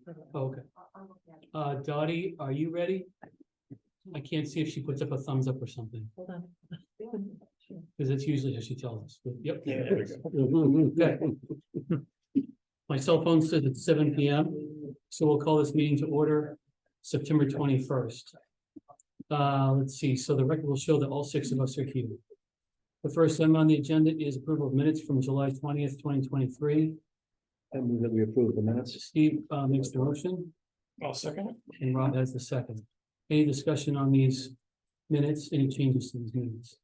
Okay. Dottie, are you ready? I can't see if she puts up a thumbs up or something, Hold on. because that's usually how she tells us. But, yep. Yeah, there we go. Okay. My cell phone says it's 7 PM, so we'll call this meeting to order September 21st. Let's see, so the record will show that all 6 of us are here. The first item on the agenda is approval of minutes from July 20th, 2023. I move that we approve the minutes. Steve makes the motion, I'll second it. and Rob has the second. Any discussion on these minutes? Any changes to these minutes?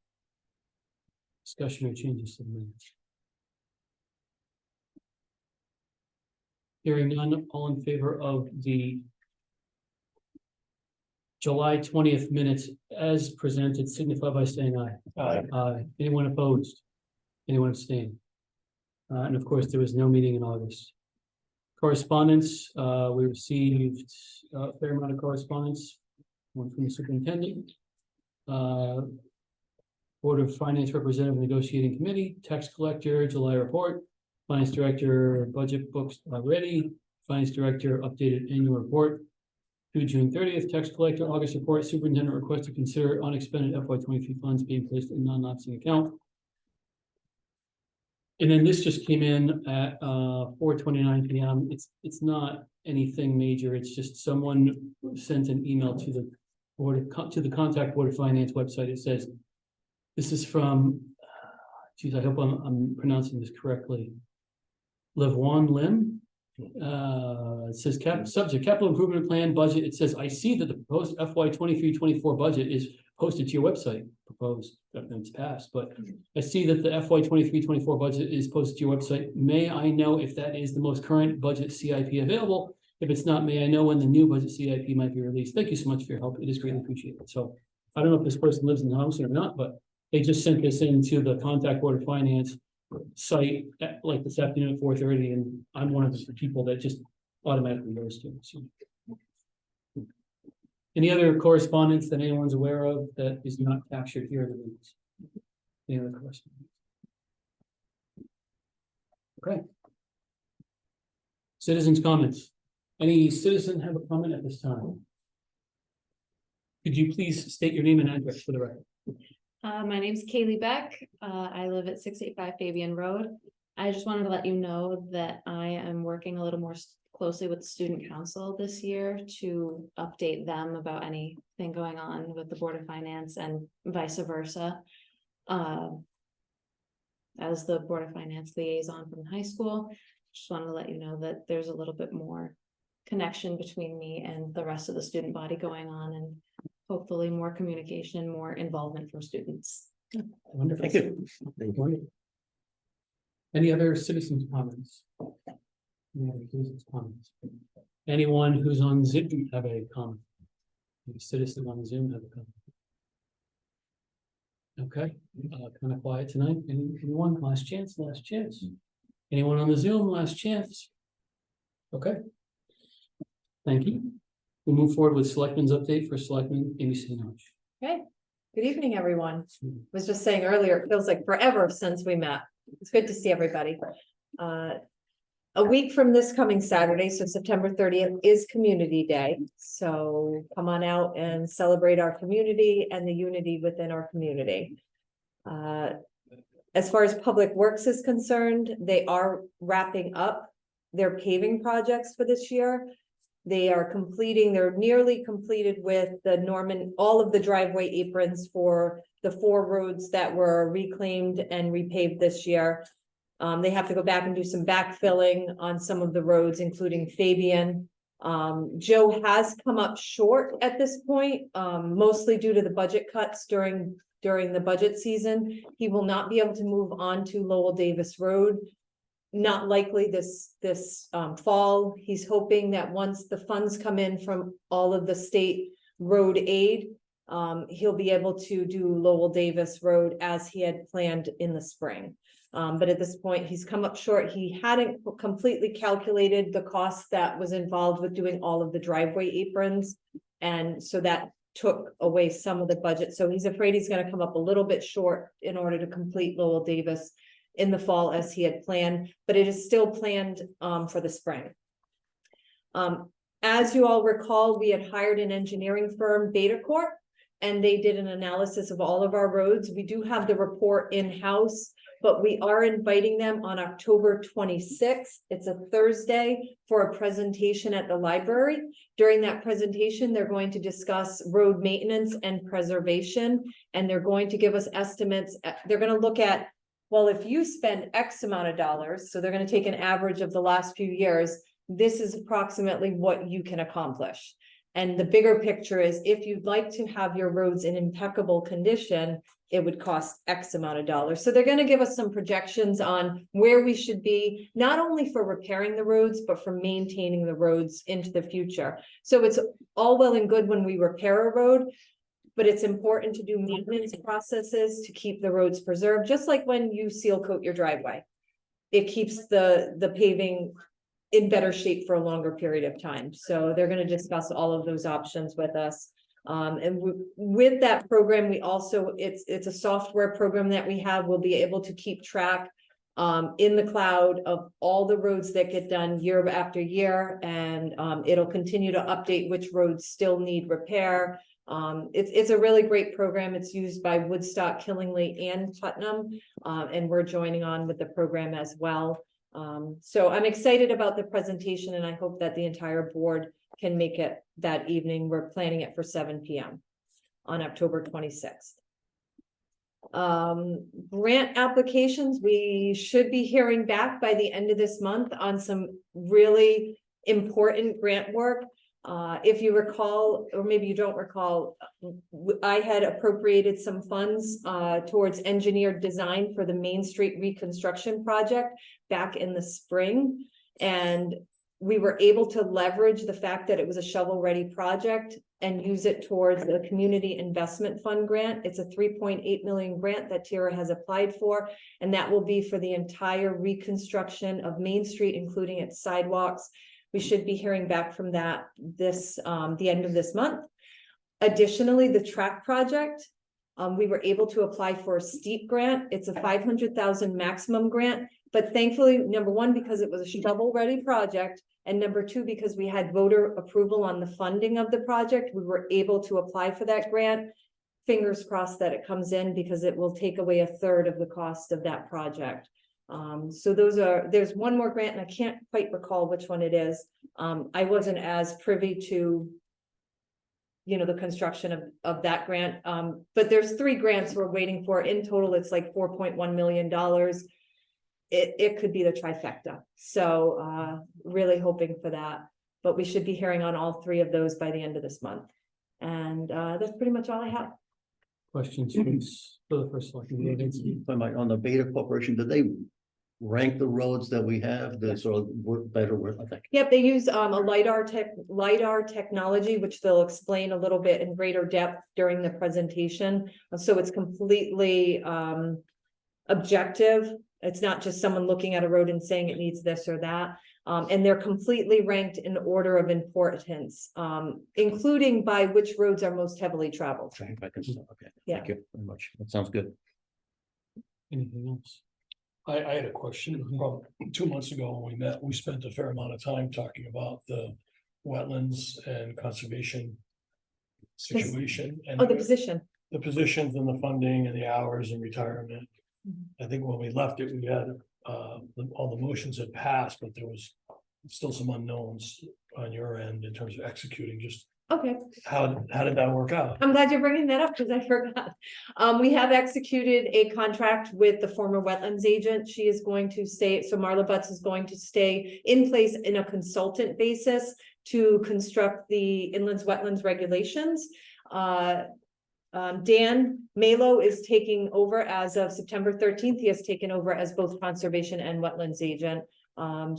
Discussion or changes to the minutes? Hearing none, all in favor of the July 20th minutes as presented, signify by saying aye. Aye. Anyone opposed? Anyone abstain? And of course, there was no meeting in August. Correspondence, we received a fair amount of correspondence, one from the superintendent. Board of Finance Representative Negotiating Committee, Tax Collector, July report, Finance Director, budget books already, Finance Director, updated annual report. Through June 30th, Tax Collector, August report, Superintendent request to consider unexpended FY23 funds being placed in non-lapsing account. And then this just came in at 4:29 PM. It's not anything major. It's just someone sent an email to the to the contact Board of Finance website. It says, this is from, geez, I hope I'm pronouncing this correctly. Levwan Lim. It says subject capital improvement plan budget. It says, I see that the proposed FY23-24 budget is posted to your website. Proposed, it's passed, but I see that the FY23-24 budget is posted to your website. May I know if that is the most current budget CIP available? If it's not, may I know when the new budget CIP might be released? Thank you so much for your help. It is greatly appreciated. So I don't know if this person lives in the house or not, but they just sent this into the contact Board of Finance site at, like, this afternoon at 4:30, and I'm one of the people that just automatically goes to. So. Any other correspondence that anyone's aware of that is not captured here? Any other correspondence? Okay. Citizens' comments. Any citizen have a comment at this time? Could you please state your name and address for the record? My name's Kaylee Beck. I live at 685 Fabian Road. I just wanted to let you know that I am working a little more closely with the student council this year to update them about anything going on with the Board of Finance and vice versa. As the Board of Finance liaison from high school, just wanted to let you know that there's a little bit more connection between me and the rest of the student body going on, and hopefully more communication, more involvement from students. Wonderful. Thank you. Wonderful. Any other citizens' comments? Any other citizens' comments? Anyone who's on Zoom have a comment? Any citizen on Zoom have a comment? Okay, kind of quiet tonight. Anyone? Last chance, last chance. Anyone on the Zoom? Last chance. Okay. Thank you. We'll move forward with Selectmen's update for Selectman Amy Sinoj. Okay, good evening, everyone. I was just saying earlier, it feels like forever since we met. It's good to see everybody. A week from this coming Saturday, so September 30th is Community Day. So come on out and celebrate our community and the unity within our community. As far as Public Works is concerned, they are wrapping up their paving projects for this year. They're nearly completed with all of the driveway aprons for the 4 roads that were reclaimed and repaved this year. They have to go back and do some backfilling on some of the roads, including Fabian. Joe has come up short at this point, mostly due to the budget cuts during the budget season. He will not be able to move on to Lowell Davis Road. Not likely this fall. He's hoping that once the funds come in from all of the state road aid, he'll be able to do Lowell Davis Road as he had planned in the spring. But at this point, he's come up short. He hadn't completely calculated the cost that was involved with doing all of the driveway aprons. And so that took away some of the budget. So he's afraid he's going to come up a little bit short in order to complete Lowell Davis in the fall as he had planned, but it is still planned for the spring. as you all recall, we had hired an engineering firm, Beta Corp, and they did an analysis of all of our roads. We do have the report in-house, but we are inviting them on October 26th. It's a Thursday for a presentation at the library. During that presentation, they're going to discuss road maintenance and preservation, and they're going to give us estimates. They're going to look at, well, if you spend X amount of dollars, so they're going to take an average of the last few years, this is approximately what you can accomplish. And the bigger picture is, if you'd like to have your roads in impeccable condition, it would cost X amount of dollars. So they're going to give us some projections on where we should be, not only for repairing the roads, but for maintaining the roads into the future. So it's all well and good when we repair a road, but it's important to do maintenance processes to keep the roads preserved, just like when you seal coat your driveway. It keeps the paving in better shape for a longer period of time. So they're going to discuss all of those options with us. With that program, we also, it's a software program that we have. We'll be able to keep track in the cloud of all the roads that get done year after year. And it'll continue to update which roads still need repair. It's a really great program. It's used by Woodstock, Killingly, and Putnam. And we're joining on with the program as well. So I'm excited about the presentation, and I hope that the entire board can make it that evening. We're planning it for 7 p.m. on October 26th. Grant applications, we should be hearing back by the end of this month on some really important grant work. If you recall, or maybe you don't recall, I had appropriated some funds towards engineered design for the Main Street reconstruction project back in the spring. And we were able to leverage the fact that it was a shovel-ready project and use it towards the Community Investment Fund grant. It's a $3.8 million grant that Tira has applied for, and that will be for the entire reconstruction of Main Street, including its sidewalks. We should be hearing back from that the end of this month. Additionally, the track project, we were able to apply for a steep grant. It's a $500,000 maximum grant, but thankfully, number one, because it was a shovel-ready project, and number two, because we had voter approval on the funding of the project, we were able to apply for that grant. Fingers crossed that it comes in, because it will take away 1/3 of the cost of that project. So there's one more grant, and I can't quite recall which one it is. I wasn't as privy to, the construction of that grant. But there's 3 grants we're waiting for. In total, it's like $4.1 million. It could be the trifecta. So, really hoping for that, but we should be hearing on all 3 of those by the end of this month. And, that's pretty much all I have. Questions for the first selectman? On the Beta Corporation, did they rank the roads that we have that sort of work better with, I think? Yep, they use a LiDAR technology, which they'll explain a little bit in greater depth during the presentation. So it's completely objective. It's not just someone looking at a road and saying it needs this or that. And they're completely ranked in order of importance, including by which roads are most heavily traveled. Okay, Yeah. thank you very much. That sounds good. Anything else? I had a question from 2 months ago when we met. We spent a fair amount of time talking about the wetlands and conservation situation and Oh, the position. the positions and the funding and the hours and retirement. Mhm. I think when we left it, we had all the motions had passed, but there was still some unknowns on your end in terms of executing. Just Okay. how did that work out? I'm glad you're bringing that up because I forgot. We have executed a contract with the former wetlands agent. She is going to stay, so Marla Butts is going to stay in place in a consultant basis to construct the inlands wetlands regulations. Dan Malo is taking over as of September 13th. He has taken over as both conservation and wetlands agent.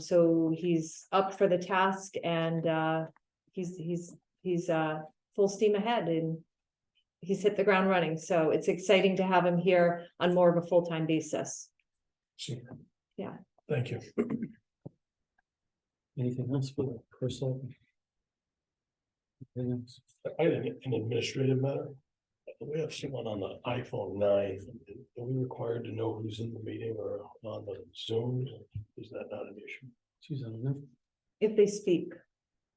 So he's up for the task, and he's full steam ahead, and he's hit the ground running. So it's exciting to have him here on more of a full-time basis. Super. Yeah. Thank you. Anything else for the first selectman? Anything else? I had an administrative matter. We have someone on the iPhone 9. Are we required to know who's in the meeting or on the Zoom? Is that not an issue? She's on there. If they speak.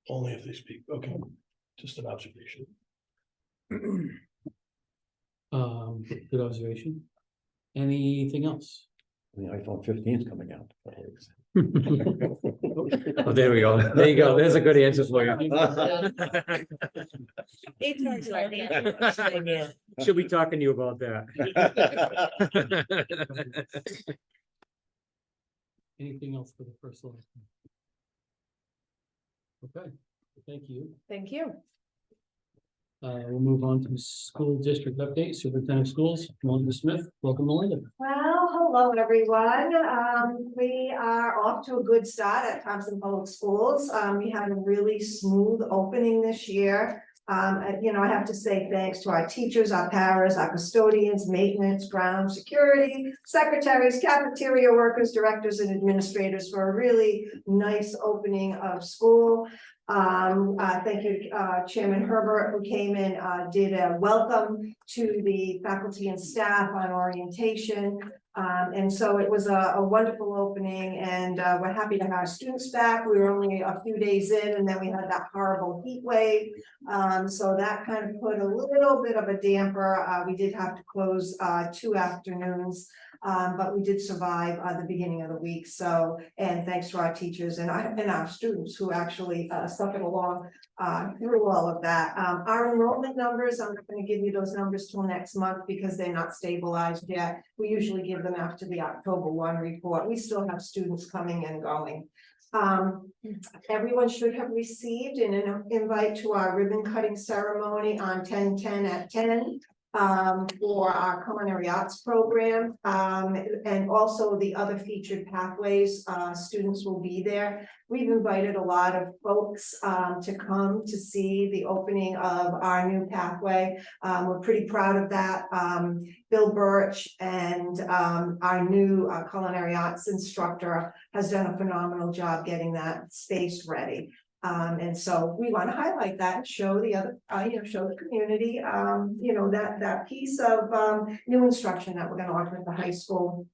Only if they speak, okay, just an observation. Good observation. Anything else? The iPhone 15 is coming out. Oh, there we go. There you go. There's a good answer for you. She'll be talking to you about that. Anything else for the first line? Okay, thank you. Thank you. We'll move on to school district update, superintendent of schools, Melinda Smith. Welcome, Melinda. Well, hello, everyone. We are off to a good start at Thompson Public Schools. We had a really smooth opening this year. I have to say thanks to our teachers, our paras, our custodians, maintenance, ground security, secretaries, cafeteria workers, directors, and administrators for a really nice opening of school. Thank you, Chairman Herbert, who came in, did a welcome to the faculty and staff on orientation. And so it was a wonderful opening, and we're happy to have our students back. We were only a few days in, and then we had that horrible heat wave. So that kind of put a little bit of a damper. We did have to close 2 afternoons. But we did survive the beginning of the week. So, and thanks to our teachers and our students who actually suffered along through all of that. Our enrollment numbers, I'm not going to give you those numbers till next month because they're not stabilized yet. We usually give them after the October 1 report. We still have students coming and going. Everyone should have received an invite to our ribbon cutting ceremony on 10/10 at 10. For our culinary arts program, and also the other featured pathways, students will be there. We've invited a lot of folks to come to see the opening of our new pathway. We're pretty proud of that. Bill Birch and our new culinary arts instructor has done a phenomenal job getting that space ready. And so we want to highlight that, show the other, show the community, that piece of new instruction that we're going to offer at the high school.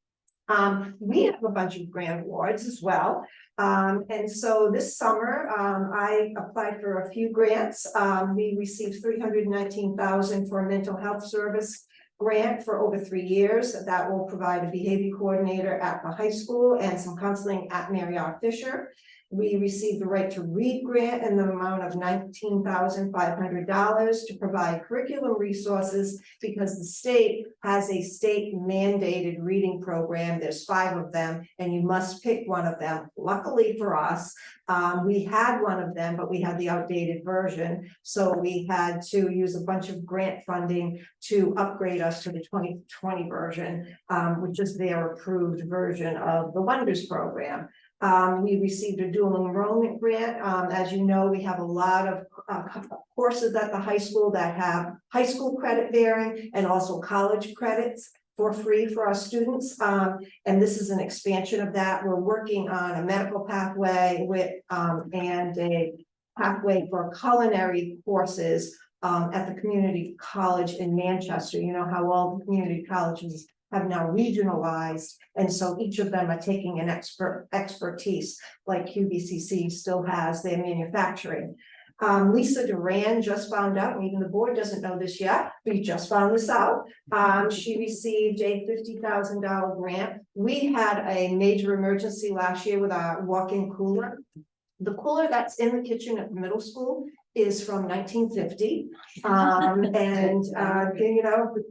We have a bunch of grant awards as well. And so this summer, I applied for a few grants. We received $319,000 for a mental health service grant for over 3 years that will provide a behavior coordinator at the high school and some counseling at Mary R. Fisher. We received the Right to Read grant in the amount of $19,500 to provide curriculum resources because the state has a state mandated reading program. There's 5 of them and you must pick one of them. Luckily for us, we had one of them, but we had the outdated version. So we had to use a bunch of grant funding to upgrade us to the 2020 version, which is their approved version of the Wonders program. We received a dual enrollment grant. As you know, we have a lot of courses at the high school that have high school credit bearing and also college credits for free for our students. And this is an expansion of that. We're working on a medical pathway with and a pathway for culinary courses at the community college in Manchester. You know how all the community colleges have now regionalized, and so each of them are taking an expertise like QVCC still has their manufacturing. Lisa Duran just found out, and even the board doesn't know this yet, we just found this out. She received a $50,000 grant. We had a major emergency last year with our walk-in cooler. The cooler that's in the kitchen at the middle school is from 1950.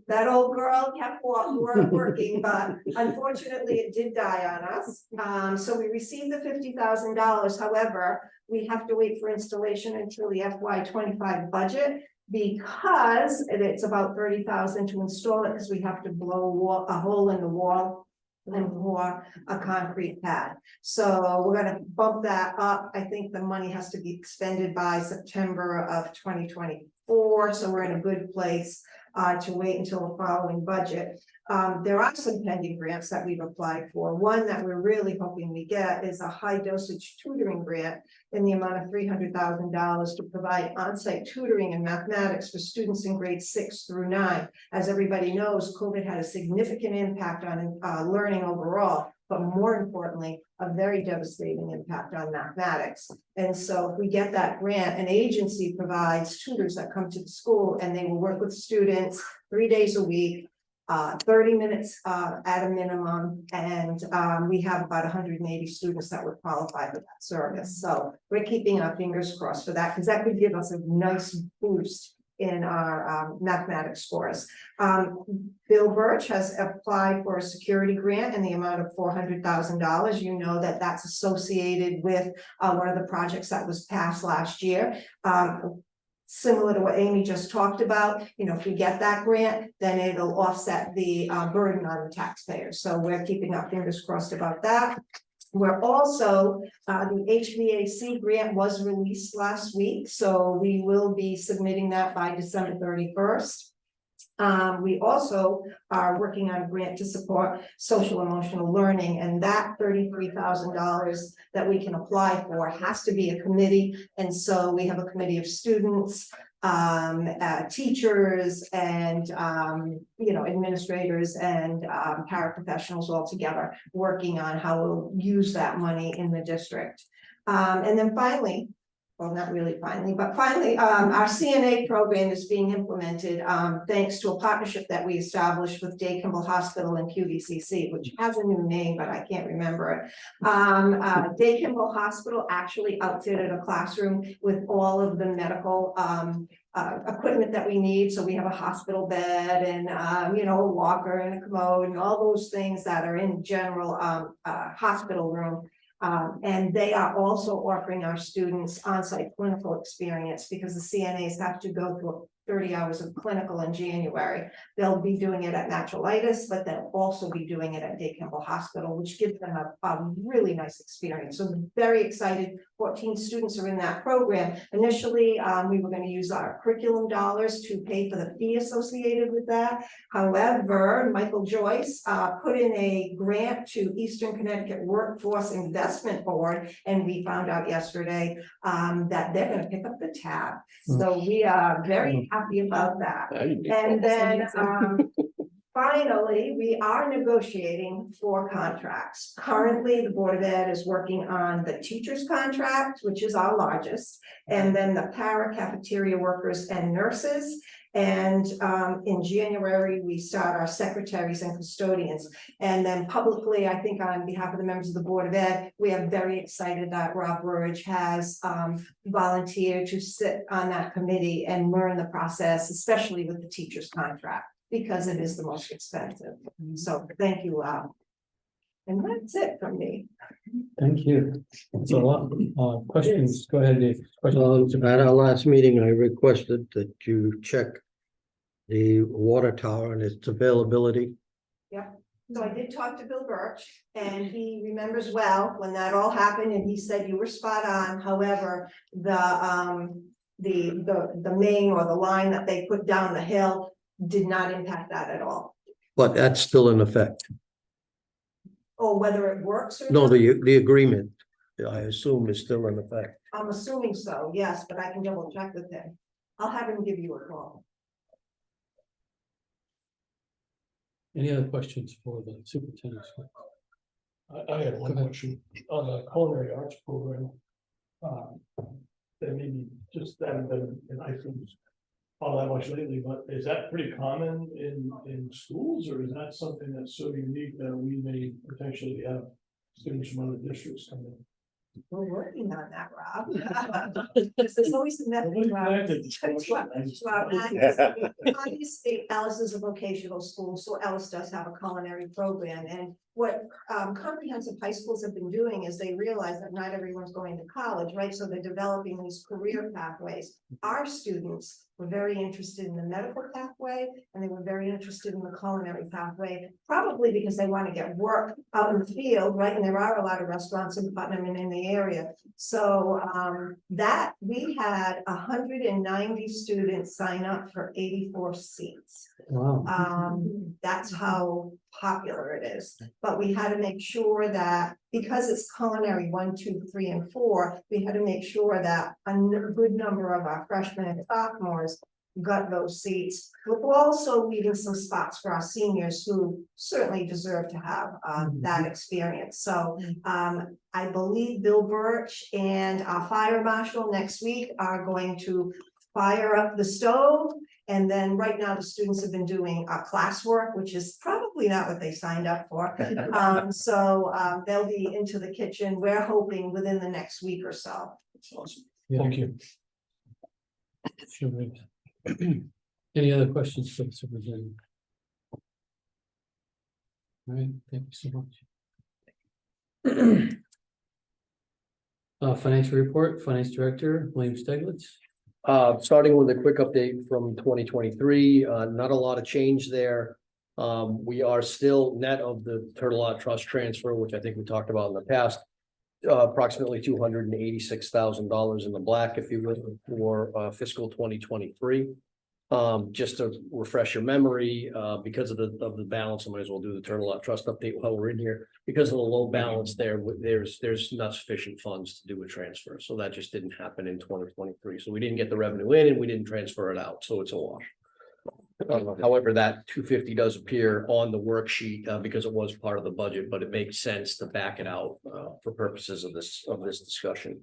That old girl kept working, but unfortunately it did die on us. So we received the $50,000. However, we have to wait for installation until the FY25 budget because it's about $30,000 to install it because we have to blow a hole in the wall and pour a concrete pad. So we're going to bump that up. I think the money has to be expended by September of 2024. So we're in a good place to wait until the following budget. There are some pending grants that we've applied for. One that we're really hoping we get is a high dosage tutoring grant in the amount of $300,000 to provide on-site tutoring in mathematics for students in grades 6 through 9. As everybody knows, COVID had a significant impact on learning overall. but more importantly, a very devastating impact on mathematics. And so if we get that grant, an agency provides tutors that come to the school and they will work with students 3 days a week. 30 minutes at a minimum, and we have about 180 students that would qualify for that service. So we're keeping our fingers crossed for that, because that could give us a nice boost in our mathematics scores. Bill Birch has applied for a security grant in the amount of $400,000. You know that that's associated with one of the projects that was passed last year. Similar to what Amy just talked about, you know, if we get that grant, then it'll offset the burden on the taxpayers. So we're keeping our fingers crossed about that. We're also, the HVAC grant was released last week, so we will be submitting that by December 31st. We also are working on a grant to support social emotional learning, and that $33,000 that we can apply for has to be a committee. And so we have a committee of students, teachers, and you know, administrators and paraprofessionals all together working on how we'll use that money in the district. And then finally, well, not really finally, but finally, our CNA program is being implemented thanks to a partnership that we established with Day Kimball Hospital and QVCC, which has a new name, but I can't remember it. Day Kimball Hospital actually outfitted a classroom with all of the medical equipment that we need. So we have a hospital bed and, you know, a walker and a commode and all those things that are in general hospital room. And they are also offering our students on-site clinical experience, because the CNAs have to go through 30 hours of clinical in January. They'll be doing it at Naturalitis, but they'll also be doing it at Day Kimball Hospital, which gives them a really nice experience. So very excited. 14 students are in that program. Initially, we were going to use our curriculum dollars to pay for the fee associated with that. However, Michael Joyce put in a grant to Eastern Connecticut Workforce Investment Board, and we found out yesterday that they're going to pick up the tab. So we are very happy about that. And then finally, we are negotiating 4 contracts. Currently, the Board of Ed is working on the teachers' contract, which is our largest, and then the para cafeteria workers and nurses. And in January, we start our secretaries and custodians. And then publicly, I think on behalf of the members of the Board of Ed, we are very excited that Rob Burridge has volunteered to sit on that committee and learn the process, especially with the teachers' contract, because it is the most expensive. So thank you, Rob. And that's it from me. Thank you. That's a lot. Questions? Go ahead, Dave. Questions? At our last meeting, I requested that you check the water tower and its availability. So I did talk to Bill Birch, and he remembers well when that all happened, and he said you were spot on. However, the main or the line that they put down the hill did not impact that at all. But that's still in effect. Or whether it works or No, not, the agreement, I assume, is still in effect. I'm assuming so, yes, but I can double check with him. I'll have him give you a call. Any other questions for the superintendent? I had one question on the culinary arts program. That maybe just haven't been in iTunes all that much lately, but is that pretty common in schools, or is that something that's so unique that we may potentially have students from other districts come in? We're working on that, Rob. Because there's always a method. Obviously, Ellis is a vocational school, so Ellis does have a culinary program. And what comprehensive high schools have been doing is they realize that not everyone's going to college, right? So they're developing these career pathways. Our students were very interested in the medical pathway, and they were very interested in the culinary pathway, probably because they want to get work out in the field, right? And there are a lot of restaurants in Putnam and in the area. So that we had 190 students sign up for 84 seats. Wow. That's how popular it is. But we had to make sure that because it's culinary 1, 2, 3, and 4, we had to make sure that a good number of our freshmen and sophomores gut those seats. But we're also leaving some spots for our seniors who certainly deserve to have that experience. So I believe Bill Birch and our fire marshal next week are going to fire up the stove. And then right now the students have been doing classwork, which is probably not what they signed up for. So they'll be into the kitchen. We're hoping within the next week or so. That's awesome. Thank you. Sure. Any other questions for the superintendent? All right, thank you so much. Financial report, Finance Director, William Steglitz. Starting with a quick update from 2023, not a lot of change there. We are still net of the Turtle Lot Trust transfer, which I think we talked about in the past. Approximately $286,000 in the black, if you will, for fiscal 2023. Just to refresh your memory, because of the balance, I might as well do the Turtle Lot Trust update while we're in here. Because of the low balance there's not sufficient funds to do a transfer, so that just didn't happen in 2023. So we didn't get the revenue in and we didn't transfer it out, so it's a wash. However, that 250 does appear on the worksheet because it was part of the budget, but it makes sense to back it out for purposes of this discussion.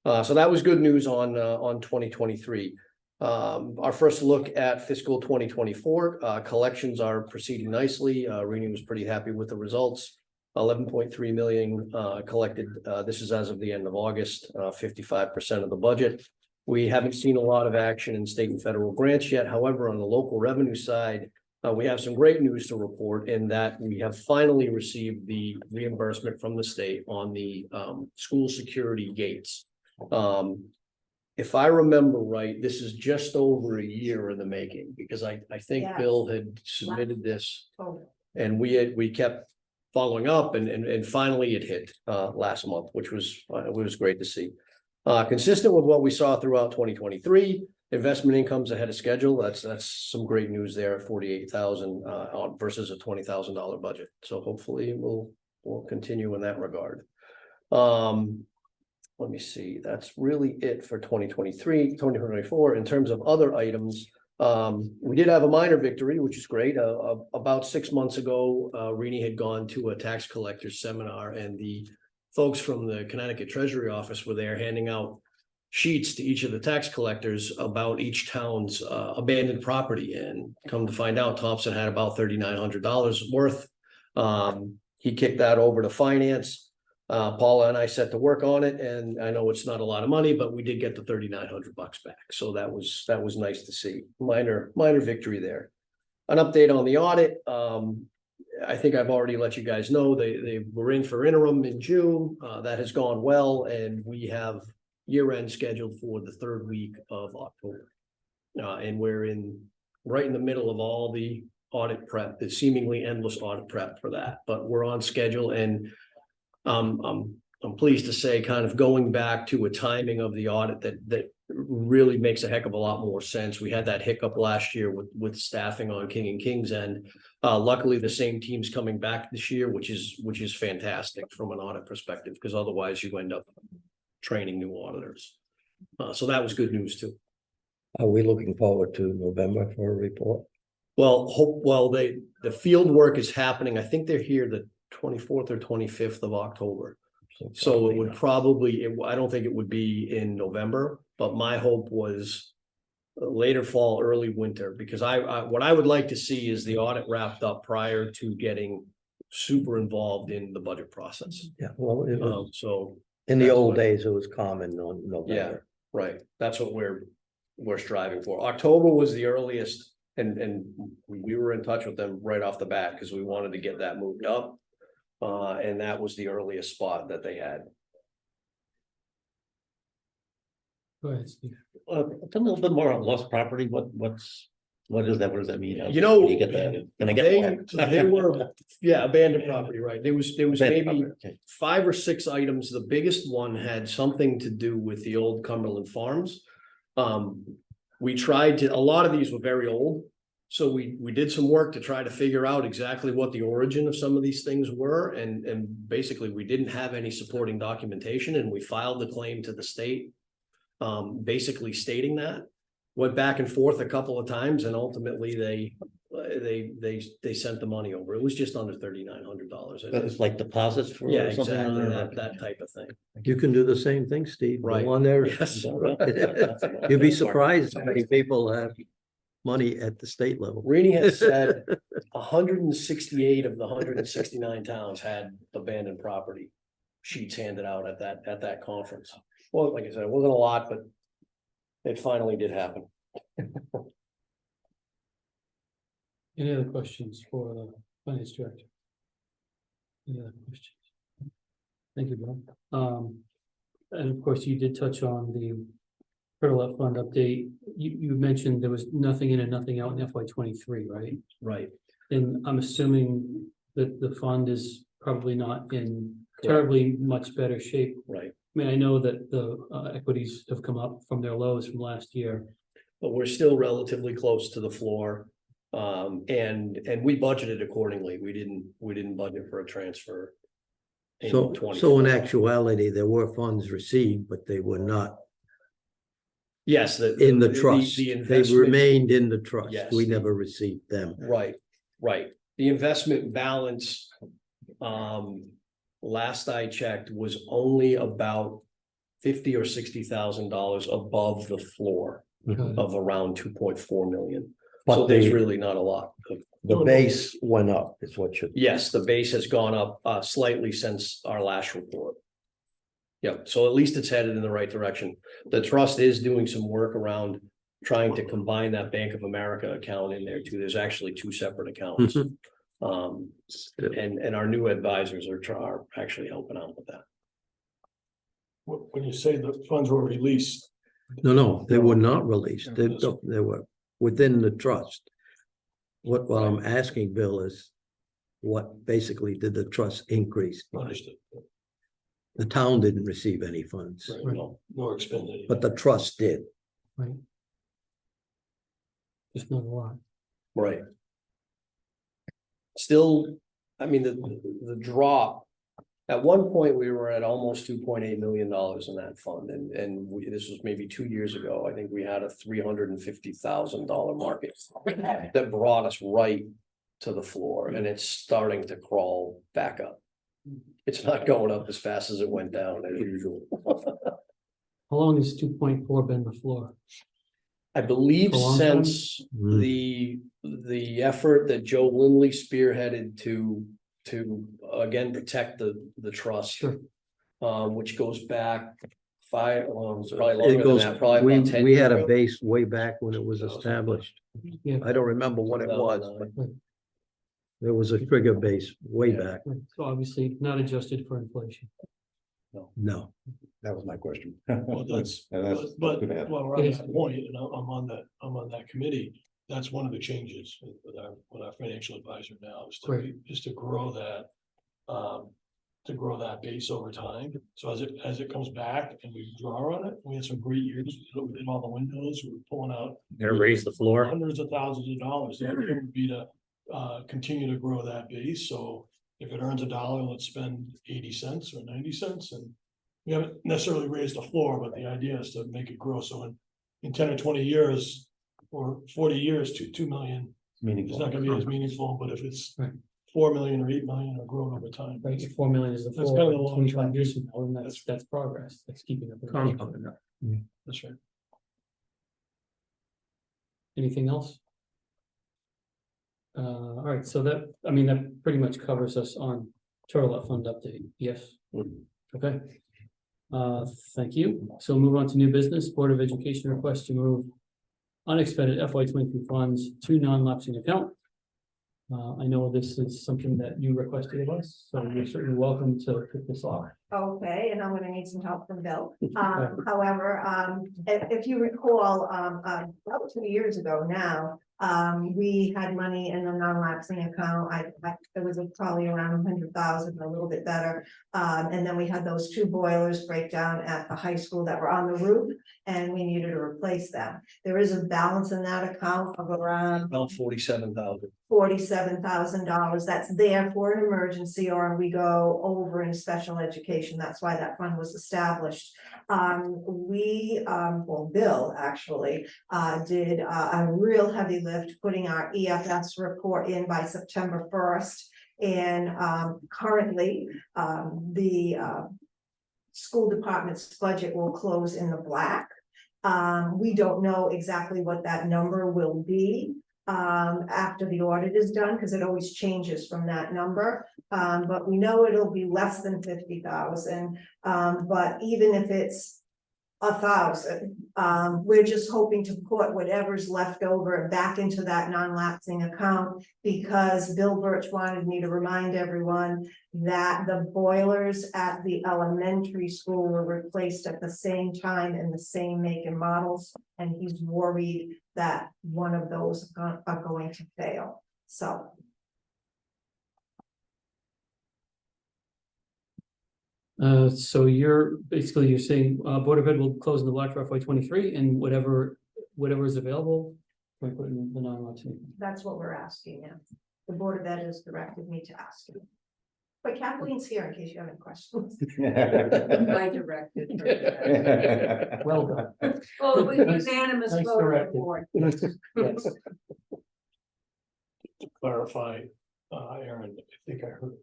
So that was good news on 2023. Our first look at fiscal 2024, collections are proceeding nicely. Rini was pretty happy with the results. 11.3 million collected. This is as of the end of August, 55% of the budget. We haven't seen a lot of action in state and federal grants yet. However, on the local revenue side, we have some great news to report in that we have finally received the reimbursement from the state on the school security gates. If I remember right, this is just over a year in the making, because I think Yes. Bill had submitted this Oh, and we kept following up and finally it hit last month, which was great to see. Consistent with what we saw throughout 2023, investment income's ahead of schedule. That's some great news there, 48,000 versus a $20,000 budget. So hopefully we'll continue in that regard. Let me see, that's really it for 2024. In terms of other items, we did have a minor victory, which is great. About 6 months ago, Rini had gone to a tax collector's seminar, and the folks from the Connecticut Treasury Office were there handing out sheets to each of the tax collectors about each town's abandoned property. And come to find out, Thompson had about $3,900 worth. He kicked that over to finance. Paula and I set to work on it, and I know it's not a lot of money, but we did get the $3,900 back. So that was nice to see. Minor victory there. An update on the audit. I think I've already let you guys know they were in for interim in June. That has gone well, and we have year end scheduled for the 3rd week of October. And we're right in the middle of all the audit prep, the seemingly endless audit prep for that, but we're on schedule. And I'm pleased to say, kind of going back to a timing of the audit that really makes a heck of a lot more sense. We had that hiccup last year with staffing on King and King's end. Luckily, the same team's coming back this year, which is fantastic from an audit perspective, because otherwise you end up training new auditors. So that was good news too. Are we looking forward to November for a report? Well, the field work is happening. I think they're here the 24th or 25th of October. So it would probably, I don't think it would be in November, but my hope was later fall, early winter, because what I would like to see is the audit wrapped up prior to getting super involved in the budget process. Yeah, well, it was, So in the that's old what- days, it was common on November. yeah, right. That's what we're striving for. October was the earliest, and we were in touch with them right off the bat because we wanted to get that moved up. And that was the earliest spot that they had. Go ahead, Steve. Tell me a little bit more on lost property. What is that? What does that mean? You know, When you get that, can I get more? They were, yeah, abandoned property, right? There was Abandoned maybe property, okay. 5 or 6 items. The biggest one had something to do with the old Cumberland Farms. We tried to, a lot of these were very old. So we did some work to try to figure out exactly what the origin of some of these things were. And basically we didn't have any supporting documentation, and we filed the claim to the state, basically stating that. went back and forth a couple of times and ultimately they sent the money over. It was just under $3,900. It's like deposits for Yeah, something. exactly, or- that type of thing. You can do the same thing, Steve. Go Right. on there. Yes. You'd be surprised how many people have money at the state level. Rini has said 168 of the 169 towns had abandoned property sheets handed out at that conference. Well, like I said, it wasn't a lot, but it finally did happen. Any other questions for the finance director? Any other questions? Thank you, Bill. And of course, you did touch on the Turtle Fund update. You mentioned there was nothing in and nothing out in FY 23, right? Right. And I'm assuming that the fund is probably not in terribly much better shape. Right. I mean, I know that the equities have come up from their lows from last year. But we're still relatively close to the floor. And we budgeted accordingly. We didn't budget for a transfer. in So 24. in actuality, there were funds received, but they were not Yes, in the trust. the They investment- remained in the trust. Yes. We never received them. Right, right. The investment balance, last I checked, was only about $50,000 or $60,000 above the floor of around 2.4 million. But So there's the- really not a lot. The base went up, is what you. Yes, the base has gone up slightly since our last report. Yep, so at least it's headed in the right direction. The trust is doing some work around trying to combine that Bank of America account in there too. There's actually two separate accounts. And our new advisors are actually helping out with that. When you say the funds were released, No, they were not released. They were within the trust. What I'm asking, Bill, is what basically did the trust increase by? understood, The town didn't receive any funds, right, no, nor expended. but the trust did. Just not a lot. Right. Still, I mean, the drop. At one point, we were at almost $2.8 million in that fund, and this was maybe 2 years ago. I think we had a $350,000 market that brought us right to the floor, and it's starting to crawl back up. It's not going up as fast as it went down as usual. How long has 2.4 been the floor? I believe A long time? since Mm. the effort that Joe Lindley spearheaded to again protect the trust. Sure. Which goes back it's probably It longer than goes, that, probably about 10 we years had a ago. base way back when it was established. Yeah. I don't remember what it was, but 2009. there was a trigger base way Yeah. back. So obviously not adjusted for inflation. No. That was my question. Well, that's, And that's but, too bad. well, we're on that point, and I'm on that committee. That's one of the changes with our financial advisor now is Great. to grow that. To grow that base over time. So as it comes back and we draw on it, we had some great years. We did all the windows, we were pulling out Gonna raise the floor. hundreds of thousands of dollars. The idea would be to continue to grow that base. So if it earns $1, let's spend 80 cents or 90 cents. And we haven't necessarily raised the floor, but the idea is to make it grow. So in 10 or 20 years or 40 years, 2 million, it's not gonna be as meaningful, but if it's Right. 4 million or 8 million or growing over time. Right, if 4 million is the That's floor, kind of the long 25 term years view. from now, then that's progress, that's keeping up. with the- Compounding. That's right. Anything else? All right, so that, I mean, that pretty much covers us on Turtle Fund update, yes? Okay. Thank you. So move on to new business, Board of Education request to move unexpended FY 23 funds to non-lapsing account. I know this is something that you requested of us, so you're certainly welcome to pick this off. Okay, and I'm gonna need some help from Bill. However, if you recall, about 2 years ago now, we had money in the non-lapsing account. It was probably around 100,000, a little bit better. And then we had those 2 boilers break down at the high school that were on the roof. and we needed to replace them. There is a balance in that account of around About 47,000. $47,000 that's there for an emergency, or we go over in special education. That's why that fund was established. Bill actually, did a real heavy lift putting our EFS report in by September 1st. And, currently, the school department's budget will close in the black. We don't know exactly what that number will be after the audit is done, because it always changes from that number. But we know it'll be less than 50,000. But even if it's 1,000, we're just hoping to put whatever's left over back into that non-lapsing account, because Bill Birch wanted me to remind everyone that the boilers at the elementary school were replaced at the same time in the same make and models, and he's worried that one of those are going to fail. So So you're saying, Board of Ed will close in the black for FY 23 and whatever is available. We put in the non-lapsing. that's what we're asking now. The Board of Ed has directed me to ask you. But Kathleen's here in case you have any questions. I directed her. Well done. Oh, Nice- unanimous nice vote of the directive. board. Yes. To clarify, Aaron, I think I heard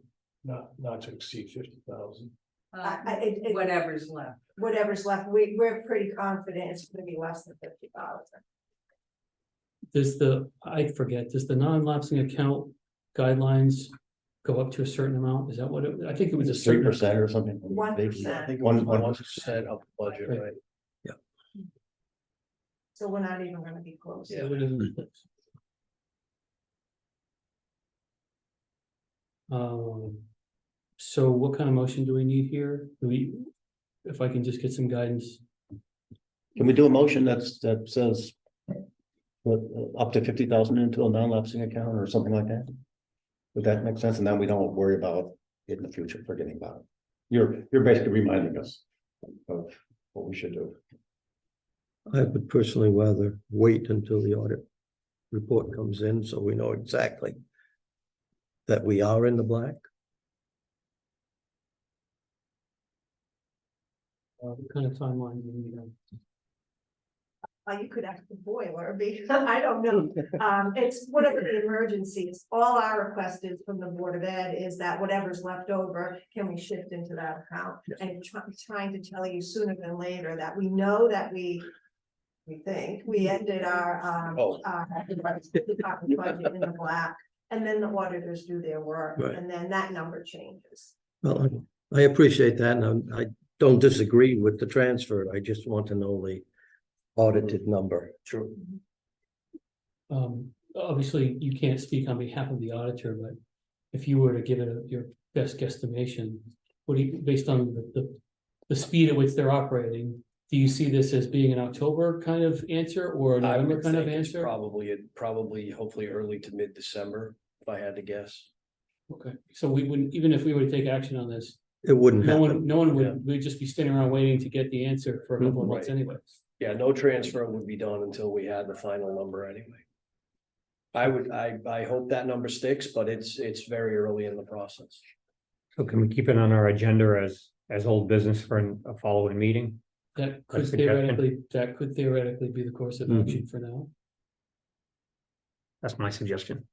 not to exceed 50,000. Whatever's left. Whatever's left, we're pretty confident it's gonna be less than 50,000. Does the non-lapsing account guidelines go up to a certain amount? Is that what I think it was a 3% certain. or something. 1%. I think it One- was 1%. 1% of the budget, Right. right? So we're not even gonna be close. Yeah, what is it? So what kind of motion do we need here? If I can just get some guidance. Can we do a motion that says put up to 50,000 into a non-lapsing account or something like that? Would that make sense? And then we don't worry about it in the future, forgetting about it. You're basically reminding us of what we should do. I would personally rather wait until the audit report comes in, so we know exactly that we are in the black. What kind of timeline do you need? You could ask the boiler, because I don't know. It's whatever the emergency is. All our request is from the Board of Ed is that whatever's left over, can we shift into that account? And trying to tell you sooner than later that we know that we think we ended our department budget in the black. And then the auditors do their work, Right. and then that number changes. Well, I appreciate that, and I don't disagree with the transfer. I just want to know the audited number. True. Obviously, you can't speak on behalf of the auditor, but if you were to give it your best guesstimation, based on the speed at which they're operating, do you see this as being an October kind of answer or a I November would kind of think it's answer? probably hopefully early to mid-December, if I had to guess. Okay, so we wouldn't, even if we were to take action on this, It wouldn't no happen. one we'd just be standing around waiting to get the answer for a couple of months Right. anyways. Yeah, no transfer would be done until we had the final number anyway. I hope that number sticks, but it's very early in the process. So can we keep it on our agenda as old business for a following meeting? That could suggestion. theoretically be the course of Mhm. action for now. That's my suggestion.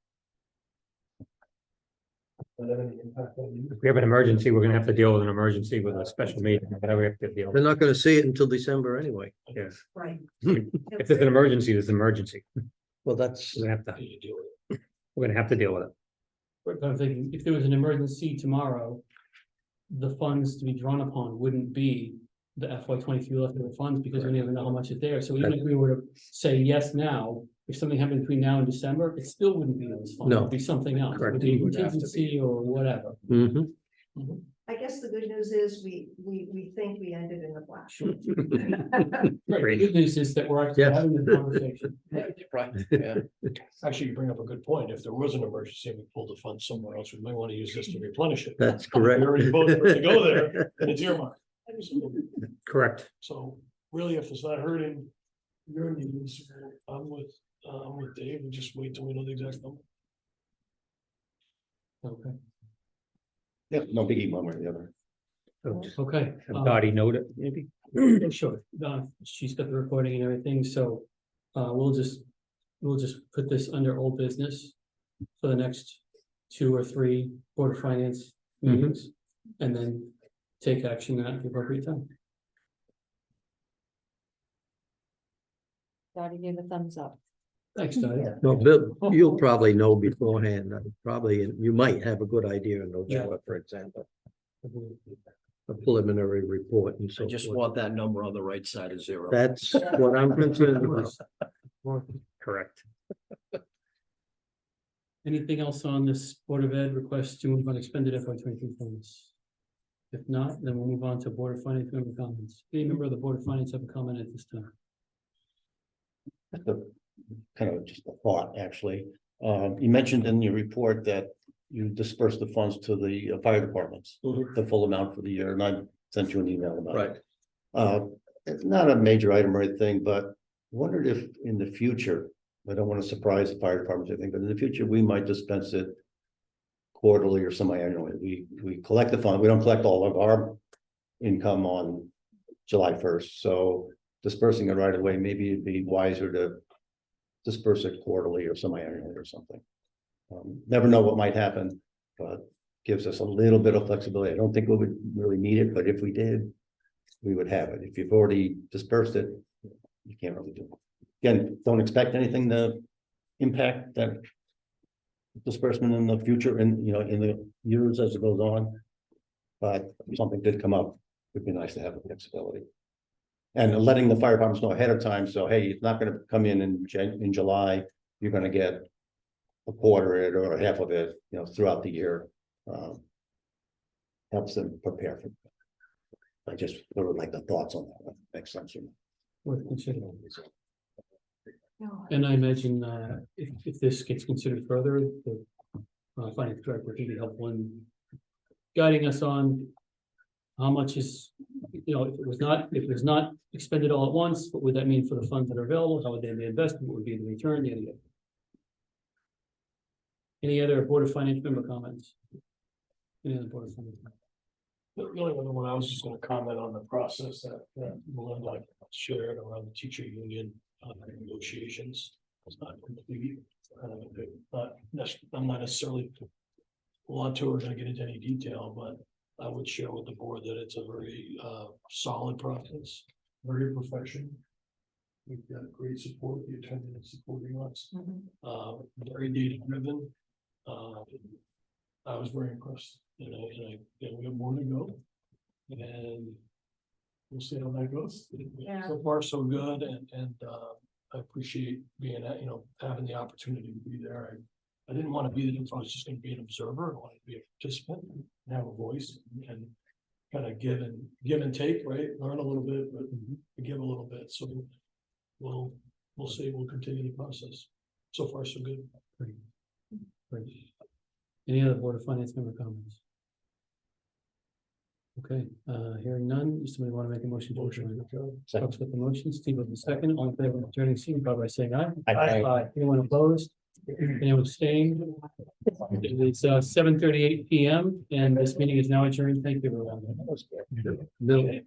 Does that have any impact on you? If we have an emergency, we're gonna have to deal with an emergency with a special meeting, whatever we have to deal They're with. not gonna see it until December anyway. Yes. Right. If there's an emergency, there's an emergency. Well, that's, We're gonna have to, You deal with it. we're gonna have to deal with it. But I'm thinking, if there was an emergency tomorrow, the funds to be drawn upon wouldn't be the FY 23 leftover funds, because we don't even know how much is there. So even if we were to say yes now, if something happened between now and December, it still wouldn't be those funds. No. It'd be something else. It Correct. would be It would have to be. contingency or whatever. mhm. I guess the good news is we think we ended in the black. Great. The good news is that we're actually Yes. having this conversation. Right, yeah. Actually, you bring up a good point. If there was an emergency and we pulled the funds somewhere else, we might want to use this to replenish it. That's We correct. already voted for it to go there, and it's earmarked. Correct. So really, if it's not hurting your needs, I'm with Dave, and just wait till we know the exact number. Okay, Yeah, no biggie one way or the other. So just okay. have Dottie note it, maybe? Yeah, sure, she's got the recording and everything, so, we'll just put this under old business for the next 2 or 3 Board of Finance meetings, and then take action at the appropriate time. Dottie gave a thumbs up. Thanks, Dottie. No, Bill, you'll probably know beforehand, probably, you might have a good idea in Yeah. November, for example. A preliminary report and so I just forth. want that number on the right side of zero. That's what I'm concerned about. Correct. Anything else on this Board of Ed request to move on expended FY 23 funds? If not, then we'll move on to Board of Finance member comments. Any member of the Board of Finance have a comment at this time? The kind of just a thought, actually. You mentioned in your report that you dispersed the funds to the fire departments, the full amount for the year, and I sent you an email about it. It's not a major item or anything, but wondered if in the future, I don't want to surprise the fire departments, I think, but in the future, we might dispense it quarterly or semi-annually. We collect the fund, we don't collect all of our income on July 1st, so dispersing it right away, maybe it'd be wiser to disperse it quarterly or semi-annually or something. Never know what might happen, but gives us a little bit of flexibility. I don't think we would really need it, but if we did, we would have it. If you've already dispersed it, you can't really do it. Again, don't expect anything to impact that disbursement in the future and, you know, in the years as it goes on. But if something did come up, it'd be nice to have the flexibility. And letting the fire departments know ahead of time, so hey, it's not gonna come in July, you're gonna get a quarter of it or half of it, you know, throughout the year. Helps them prepare for. I just sort of like the thoughts on that, makes sense. Worth considering. And I imagine, if this gets considered further, the finance director can be helpful in guiding us on how much is, you know, if it was not expended all at once, what would that mean for the funds that are available? How would they be invested? What would be the return? Any other Board of Finance member comments? Any other Board of Finance? The only other one, I was just gonna comment on the process that Melinda shared around the teacher union negotiations. It's not complete, I'm not necessarily want to or gonna get into any detail, but I would share with the board that it's a very solid process, very professional. We've got great support, the attorney is supporting us, very data driven. I was very impressed, and we have more to go. And we'll see how that goes. Yeah. So far, so good, and I appreciate being at, having the opportunity to be there. I didn't want to be there if I was just gonna be an observer. I wanted to be a participant and have a voice and kind of give and take, right? Learn a little bit, but give a little bit. So we'll see, we'll continue the process. So far, so good. Great. Any other Board of Finance member comments? Okay, hearing none, does somebody want to make a motion to adjourn? Folks with the motion, Steve with the second, all in favor of adjourning, signify by saying aye. Aye. Anyone opposed? Anyone abstained? It's 7:38 PM and this meeting is now adjourned. Thank you, everyone. Bill,